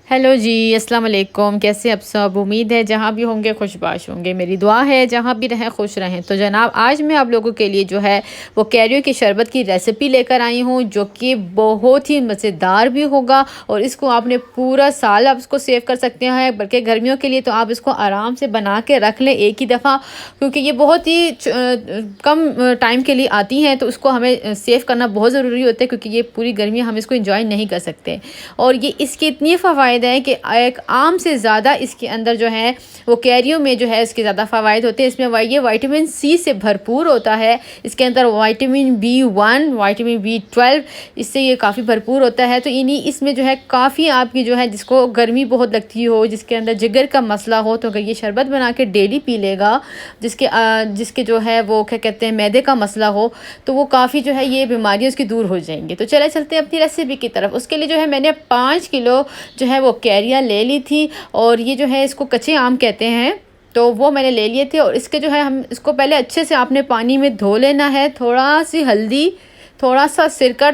Hello जी, अस्सलाम वालेकुम। कैसे आप सब? उम्मीद है जहाँ भी होंगे खुशबाश होंगे। मेरी दुआ है जहाँ भी रहें खुश रहें। तो जनाब, आज मैं आप लोगों के लिए जो है वो कैरियो की शरबत की रेसिपी लेकर आई हूँ, जो कि बहुत ही मज़ेदार भी होगा और इसको आपने पूरा साल आप इसको सेव कर सकते हैं। बल्कि गर्मियों के लिए तो आप इसको आराम से बना के रख लें एक ही दफ़ा, क्योंकि ये बहुत ही कम टाइम के लिए आती हैं, तो उसको हमें सेव करना बहुत ज़रूरी होता है, क्योंकि ये पूरी गर्मी हम इसको इंजॉय नहीं कर सकते। और ये इसके इतनी फ़वाइद है कि एक आम से ज़्यादा इसके अंदर जो है वो कैरियो में जो है इसके ज़्यादा फ़वाइद होते हैं। इसमें ये विटामिन सी से भरपूर होता है। इसके अंदर विटामिन B1, विटामिन B12, इससे ये काफ़ी भरपूर होता है। तो इन्हीं इसमें जो है काफ़ी आपकी जो है जिसको गर्मी बहुत लगती हो, जिसके अंदर जिगर का मसला हो, तो अगर ये शरबत बना के डेली पी लेगा, जिसके जो है वो क्या कहते हैं मैदे का मसला हो, तो वो काफ़ी जो है ये बीमारियाँ उसकी दूर हो जाएंगी। तो चले चलते हैं अपनी रेसिपी की तरफ। उसके लिए जो है मैंने 5 किलो जो है वो कैरियाँ ले ली थी, और ये जो है इसको कच्चे आम कहते हैं, तो वो मैंने ले लिए थे। और इसके जो है हम इसको पहले अच्छे से आपने पानी में धो लेना है। थोड़ा सी हल्दी, थोड़ा सा सिरका,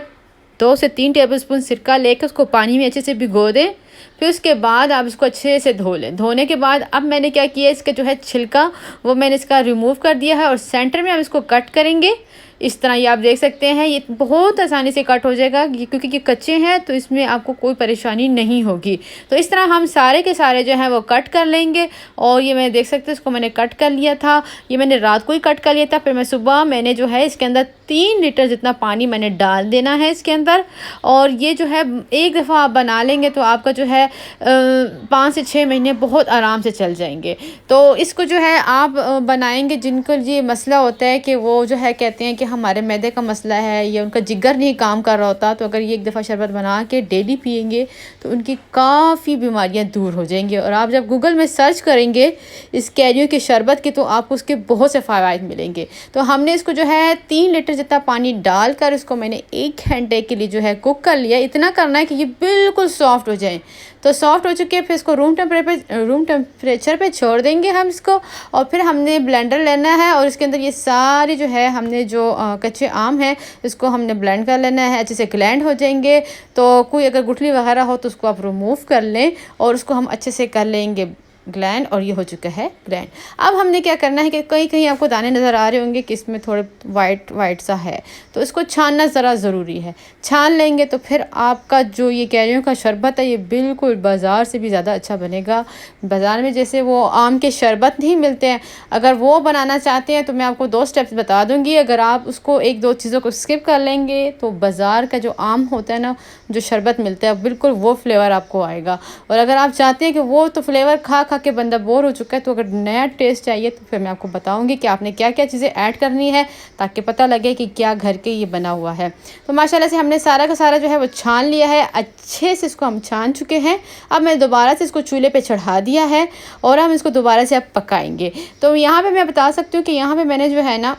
2 से 3 टेबलस्पून सिरका लेकर उसको पानी में अच्छे से भिगो दें। फिर उसके बाद आप इसको अच्छे से धो लें। धोने के बाद अब मैंने क्या किया, इसका जो है छिलका वो मैंने इसका रिमूव कर दिया है, और सेंटर में हम इसको कट करेंगे। इस तरह ये आप देख सकते हैं, ये बहुत आसानी से कट हो जाएगा, क्योंकि ये कच्चे हैं तो इसमें आपको कोई परेशानी नहीं होगी। तो इस तरह हम सारे के सारे जो है वो कट कर लेंगे। और ये मैं देख सकते हैं, इसको मैंने कट कर लिया था। ये मैंने रात को ही कट कर लिया था। फिर मैं सुबह मैंने जो है इसके अंदर 3 लीटर जितना पानी मैंने डाल देना है इसके अंदर। और ये जो है एक दफ़ा आप बना लेंगे तो आपका जो है 5 से 6 महीने बहुत आराम से चल जाएंगे। तो इसको जो है आप बनाएंगे, जिनको ये मसला होता है कि वो जो है कहते हैं कि हमारे मैदे का मसला है या उनका जिगर नहीं काम कर रहा होता, तो अगर ये एक दफ़ा शरबत बना के डेली पिएंगे तो उनकी काफ़ी बीमारियां दूर हो जाएंगी। और आप जब गूगल में सर्च करेंगे इस कैरियो की शरबत की, तो आपको उसके बहुत से फ़वाइद मिलेंगे। तो हमने इसको जो है 3 लीटर जितना पानी डालकर इसको मैंने 1 घंटे के लिए जो है कुक कर लिया। इतना करना है कि ये बिल्कुल सॉफ्ट हो जाए। तो सॉफ्ट हो चुके हैं, फिर इसको रूम टेम्परेचर पे छोड़ देंगे हम इसको। और फिर हमने ब्लेंडर लेना है, और इसके अंदर ये सारी जो है हमने जो कच्चे आम हैं इसको हमने ब्लेंड कर लेना है। अच्छे से ग्लैंड हो जाएंगे। तो कोई अगर गुठली वगैरह हो तो उसको आप रिमूव कर लें, और उसको हम अच्छे से कर लेंगे ग्लैंड। और ये हो चुका है ग्लैंड। अब हमने क्या करना है कि कहीं कहीं आपको दाने नज़र आ रहे होंगे कि इसमें थोड़े वाइट वाइट सा है, तो इसको छानना ज़रा ज़रूरी है। छान लेंगे तो फिर आपका जो ये कैरियों का शरबत है ये बिल्कुल बाज़ार से भी ज़्यादा अच्छा बनेगा। बाज़ार में जैसे वो आम के शरबत नहीं मिलते हैं, अगर वो बनाना चाहते हैं तो मैं आपको 2 स्टेप्स बता दूँगी। अगर आप उसको 1-2 चीज़ों को स्किप कर लेंगे तो बाज़ार का जो आम होता है ना, जो शरबत मिलता है, बिल्कुल वो फ्लेवर आपको आएगा। और अगर आप चाहते हैं कि वो तो फ्लेवर खा खा के बंदा बोर हो चुका है, तो अगर नया टेस्ट चाहिए तो फिर मैं आपको बताऊंगी कि आपने क्या क्या चीज़ें ऐड करनी है, ताकि पता लगे कि क्या घर के ये बना हुआ है। तो माशाल्लाह से हमने सारा का सारा जो है वो छान लिया है। अच्छे से इसको हम छान चुके हैं। अब मैं दोबारा से इसको चूल्हे पे चढ़ा दिया है, और हम इसको दोबारा से अब पकाएंगे। तो यहाँ पे मैं बता सकती हूँ कि यहाँ पे मैंने जो है ना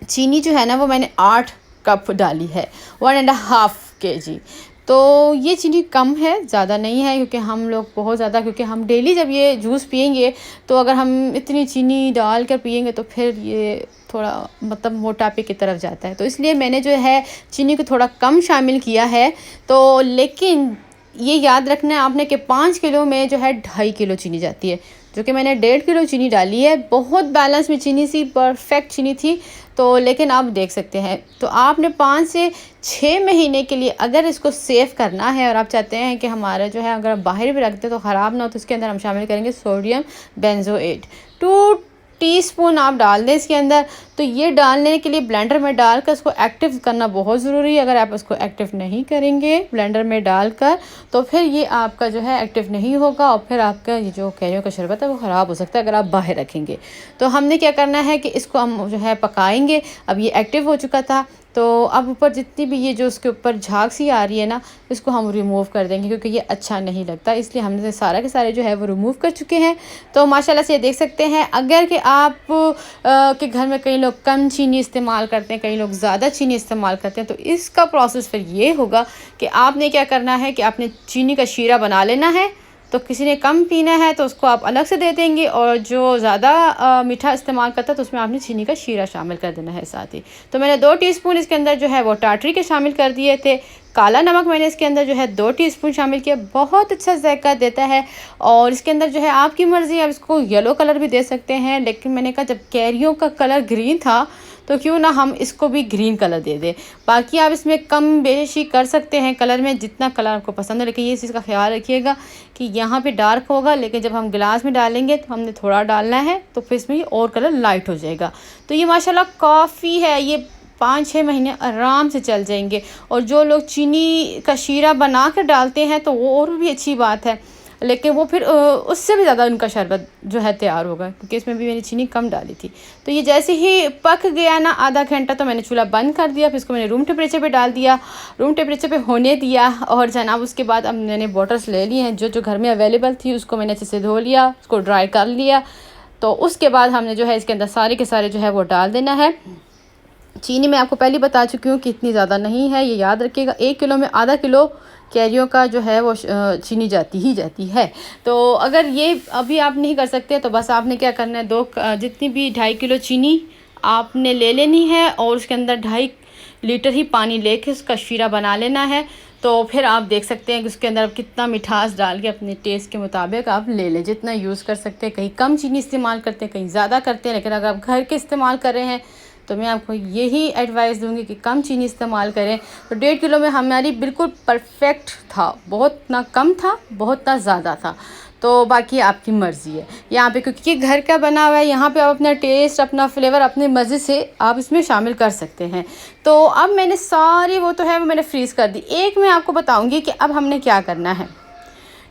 चीनी जो है ना वो मैंने 8 कप डाली है, 1.5 kg। तो ये चीनी कम है, ज़्यादा नहीं है, क्योंकि हम लोग बहुत ज़्यादा, क्योंकि हम डेली जब ये जूस पियेंगे तो अगर हम इतनी चीनी डाल कर पियेंगे तो फिर ये थोड़ा मतलब मोटापे की तरफ जाता है। तो इसलिए मैंने जो है चीनी को थोड़ा कम शामिल किया है। तो लेकिन ये याद रखना है आपने कि 5 किलो में जो है 2.5 किलो चीनी जाती है, जो कि मैंने 1.5 किलो चीनी डाली है। बहुत बैलेंस में चीनी सी, परफेक्ट चीनी थी। तो लेकिन आप देख सकते हैं, तो आपने 5 से 6 महीने के लिए अगर इसको सेव करना है, और आप चाहते हैं कि हमारा जो है अगर आप बाहर भी रखते तो ख़राब ना हो, तो इसके अंदर हम शामिल करेंगे सोडियम बेंजोएट। 2 टीस्पून आप डाल दें इसके अंदर। तो ये डालने के लिए ब्लेंडर में डालकर इसको एक्टिव करना बहुत ज़रूरी है। अगर आप इसको एक्टिव नहीं करेंगे ब्लेंडर में डालकर, तो फिर ये आपका जो है एक्टिव नहीं होगा, और फिर आपका ये जो कैरियों का शरबत है वो ख़राब हो सकता है अगर आप बाहर रखेंगे। तो हमने क्या करना है कि इसको हम जो है पकाएंगे। अब ये एक्टिव हो चुका था, तो अब ऊपर जितनी भी ये जो उसके ऊपर झाग सी आ रही है ना, इसको हम रिमूव कर देंगे, क्योंकि ये अच्छा नहीं लगता। इसलिए हमने सारा के सारे जो है वो रिमूव कर चुके हैं। तो माशाल्लाह से ये देख सकते हैं। अगर कि आप के घर में कई लोग कम चीनी इस्तेमाल करते हैं, कई लोग ज़्यादा चीनी इस्तेमाल करते हैं, तो इसका प्रोसेस फिर ये होगा कि आपने क्या करना है कि आपने चीनी का शीरा बना लेना है। तो किसी ने कम पीना है तो उसको आप अलग से दे देंगे, और जो ज़्यादा मीठा इस्तेमाल करता है तो उसमें आपने चीनी का शीरा शामिल कर देना है साथ ही। तो मैंने 2 टीस्पून इसके अंदर जो है वो टाटरी के शामिल कर दिए थे, काला नमक मैंने इसके अंदर जो है 2 टीस्पून शामिल किया, बहुत अच्छा जायका देता है। और इसके अंदर जो है आपकी मर्ज़ी, आप इसको येलो कलर भी दे सकते हैं, लेकिन मैंने कहा जब कैरियों का कलर ग्रीन था तो क्यों ना हम इसको भी ग्रीन कलर दे दें। बाकी आप इसमें कम बेशी कर सकते हैं कलर में, जितना कलर आपको पसंद है, लेकिन ये चीज़ का ख्याल रखिएगा कि यहाँ पे डार्क होगा, लेकिन जब हम गिलास में डालेंगे तो हमने थोड़ा डालना है, तो फिर इसमें और कलर लाइट हो जाएगा। तो ये माशाल्लाह काफ़ी है, ये 5-6 महीने आराम से चल जाएंगे। और जो लोग चीनी का शीरा बना कर डालते हैं तो वो और भी अच्छी बात है, लेकिन वो फिर उससे भी ज़्यादा उनका शरबत जो है तैयार होगा, क्योंकि इसमें भी मैंने चीनी कम डाली थी। तो ये जैसे ही पक गया ना आधा घंटा, तो मैंने चूल्हा बंद कर दिया, फिर इसको मैंने रूम टेम्परेचर पे डाल दिया, रूम टेम्परेचर पे होने दिया। और जनाब उसके बाद अब मैंने बॉटल्स ले लिए हैं, जो घर में अवेलेबल थी उसको मैंने अच्छे से धो लिया, उसको ड्राई कर लिया। तो उसके बाद हमने जो है इसके अंदर सारे के सारे जो है वो डाल देना है। चीनी मैं आपको पहले बता चुकी हूँ कि इतनी ज़्यादा नहीं है, ये याद रखिएगा। 1 किलो में आधा किलो कैरियों का जो है वो चीनी जाती ही जाती है। तो अगर ये अभी आप नहीं कर सकते तो बस आपने क्या करना है, जितनी भी 2.5 किलो चीनी आपने ले लेनी है और उसके अंदर 2.5 लीटर ही पानी लेके उसका शीरा बना लेना है। तो फिर आप देख सकते हैं कि उसके अंदर आप कितना मिठास डाल के अपने टेस्ट के मुताबिक आप ले लें, जितना यूज़ कर सकते हैं। कहीं कम चीनी इस्तेमाल करते हैं, कहीं ज़्यादा करते हैं, लेकिन अगर आप घर के इस्तेमाल कर रहे हैं तो मैं आपको यही एडवाइस दूंगी कि कम चीनी इस्तेमाल करें। तो 1.5 किलो में हमारी बिल्कुल परफेक्ट था, बहुत ना कम था, बहुत ना ज़्यादा था। तो बाकी आपकी मर्ज़ी है यहाँ पे, क्योंकि घर का बना हुआ है, यहाँ पे आप अपना टेस्ट, अपना फ्लेवर अपने मज़े से आप इसमें शामिल कर सकते हैं। तो अब मैंने सारी वो तो है वो मैंने फ्रीज़ कर दी। एक मैं आपको बताऊँगी कि अब हमने क्या करना है,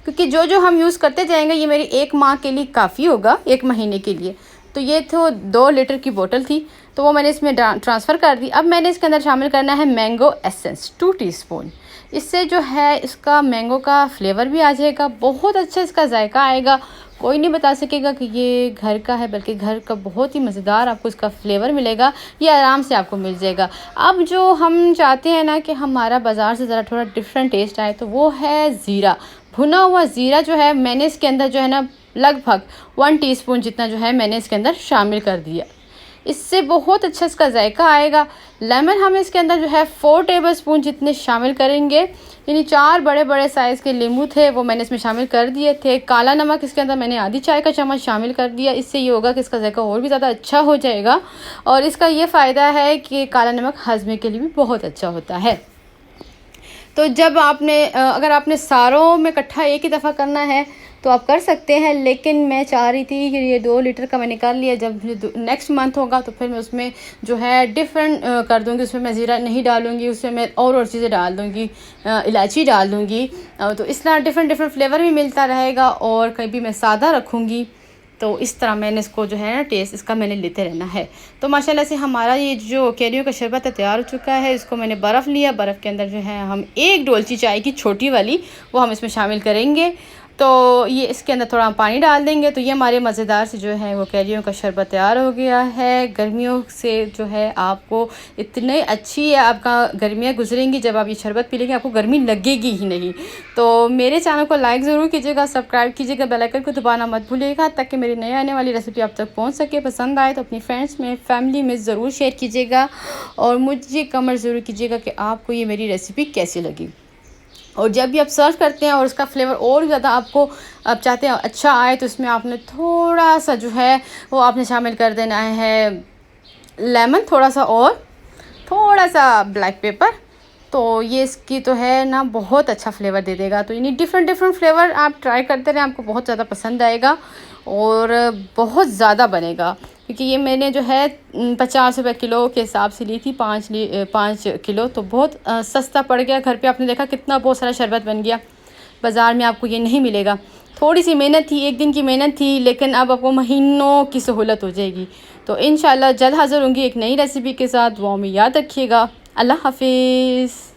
क्योंकि जो हम यूज़ करते जाएंगे ये मेरी 1 माह के लिए काफ़ी होगा, 1 महीने के लिए। तो ये तो 2 लीटर की बोतल थी, तो वो मैंने इसमें ट्रांसफ़र कर दी। अब मैंने इसके अंदर शामिल करना है मैंगो एसेंस 2 टीस्पून। इससे जो है इसका मैंगो का फ्लेवर भी आ जाएगा, बहुत अच्छा इसका जायका आएगा। कोई नहीं बता सकेगा कि ये घर का है, बल्कि घर का बहुत ही मज़ेदार आपको इसका फ्लेवर मिलेगा, ये आराम से आपको मिल जाएगा। अब जो हम चाहते हैं ना कि हमारा बाज़ार से ज़रा थोड़ा डिफरेंट टेस्ट आए, तो वो है ज़ीरा। भुना हुआ ज़ीरा जो है मैंने इसके अंदर जो है ना लगभग 1 टीस्पून जितना जो है मैंने इसके अंदर शामिल कर दिया। इससे बहुत अच्छा इसका जायका आएगा। लेमन हम इसके अंदर जो है 4 टेबलस्पून जितने शामिल करेंगे, यानी 4 बड़े बड़े साइज़ के नींबू थे वो मैंने इसमें शामिल कर दिए थे। काला नमक इसके अंदर मैंने आधी चाय का चम्मच शामिल कर दिया। इससे ये होगा कि इसका जायका और भी ज़्यादा अच्छा हो जाएगा। और इसका ये फ़ायदा है कि काला नमक हज़मे के लिए भी बहुत अच्छा होता है। तो जब आपने अगर आपने सारों में इकट्ठा एक ही दफ़ा करना है तो आप कर सकते हैं, लेकिन मैं चाह रही थी कि ये 2 लीटर का मैंने कर लिया। जब नेक्स्ट मंथ होगा तो फिर मैं उसमें जो है डिफरेंट कर दूँगी। उसमें मैं ज़ीरा नहीं डालूँगी, उसमें मैं और चीज़ें डाल दूँगी, इलायची डाल दूँगी। तो इस तरह डिफरेंट फ्लेवर भी मिलता रहेगा। और कभी मैं सादा रखूँगी, तो इस तरह मैंने इसको जो है ना टेस्ट इसका मैंने लेते रहना है। तो माशाल्लाह से हमारा ये जो कैरियों का शरबत तैयार हो चुका है। इसको मैंने बर्फ़ लिया, बर्फ़ के अंदर जो है हम 1 डोलची चाय की छोटी वाली वो हम इसमें शामिल करेंगे। तो ये इसके अंदर थोड़ा हम पानी डाल देंगे। तो ये हमारे मज़ेदार से जो है वो कैरियों का शरबत तैयार हो गया है। गर्मियों से जो है आपको इतने अच्छी है, आपका गर्मियाँ गुजरेंगी, जब आप ये शरबत पी लेंगे आपको गर्मी लगेगी ही नहीं। तो मेरे चैनल को लाइक ज़रूर कीजिएगा, सब्सक्राइब कीजिएगा, बेल आइकन को दबाना मत भूलिएगा, ताकि मेरी नई आने वाली रेसिपी आप तक पहुँच सके। पसंद आए तो अपनी फ्रेंड्स में, फैमिली में ज़रूर शेयर कीजिएगा और मुझे कमेंट ज़रूर कीजिएगा कि आपको ये मेरी रेसिपी कैसी लगी। और जब भी आप सर्व करते हैं और उसका फ्लेवर और ज़्यादा आपको आप चाहते हैं अच्छा आए, तो इसमें आपने थोड़ा सा जो है वो आपने शामिल कर देना है लेमन, थोड़ा सा और थोड़ा सा ब्लैक पेपर। तो ये इसकी तो है ना बहुत अच्छा फ्लेवर दे देगा। तो यानी डिफरेंट फ्लेवर आप ट्राई करते रहें, आपको बहुत ज़्यादा पसंद आएगा और बहुत ज़्यादा बनेगा। क्योंकि ये मैंने जो है 50 रुपये किलो के हिसाब से ली थी, 5 किलो, तो बहुत सस्ता पड़ गया। घर पे आपने देखा कितना बहुत सारा शरबत बन गया। बाज़ार में आपको ये नहीं मिलेगा। थोड़ी सी मेहनत थी, 1 दिन की मेहनत थी, लेकिन अब आपको महीनों की सहूलत हो जाएगी। तो इंशाल्लाह जल्द हाज़िर होंगी एक नई रेसिपी के साथ। दुआ में याद रखिएगा। अल्लाह हाफिज़।